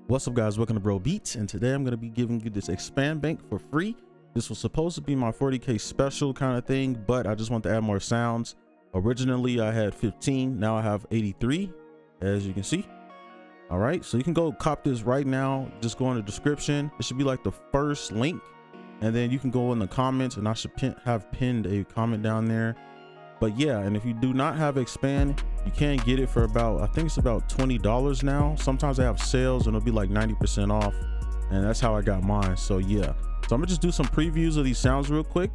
What's up, guys? Welcome to Bro Beats, and today I'm going to be giving you this Xpand bank for free. This was supposed to be my 40k special kind of thing, but I just want to add more sounds. Originally I had 15, now I have 83, as you can see. All right, so you can go cop this right now. Just go in the description. It should be like the first link, and then you can go in the comments, and I should have pinned a comment down there. But yeah, and if you do not have Xpand, you can get it for about, I think it's about $20 now. Sometimes they have sales and it'll be like 90% off, and that's how I got mine. So yeah, so I'm gonna just do some previews of these sounds real quick.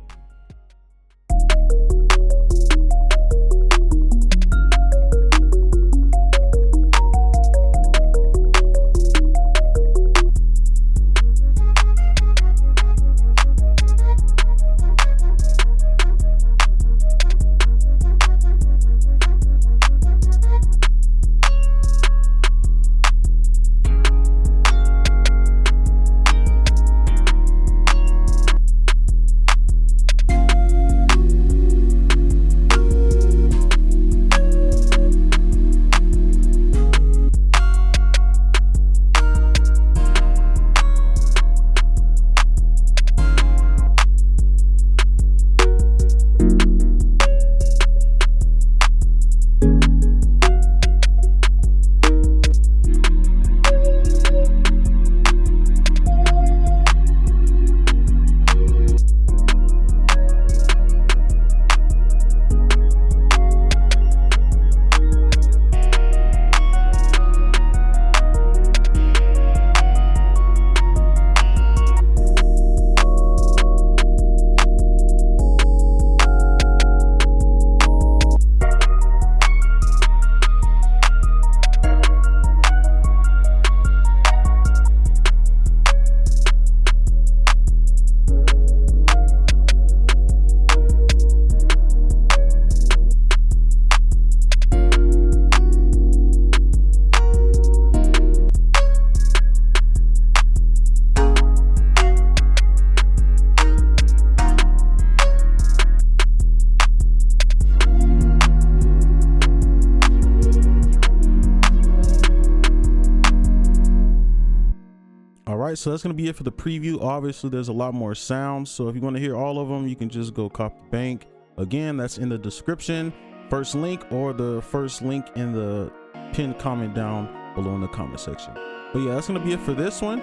Alright, so that's going to be it for the preview. Obviously there's a lot more sounds, so if you want to hear all of them, you can just go cop the bank. Again, that's in the description, first link, or the first link in the pinned comment down below in the comment section. But yeah, that's going to be it for this one.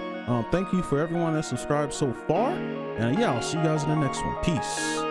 Thank you for everyone that subscribed so far, and yeah, I'll see you guys in the next one. Peace.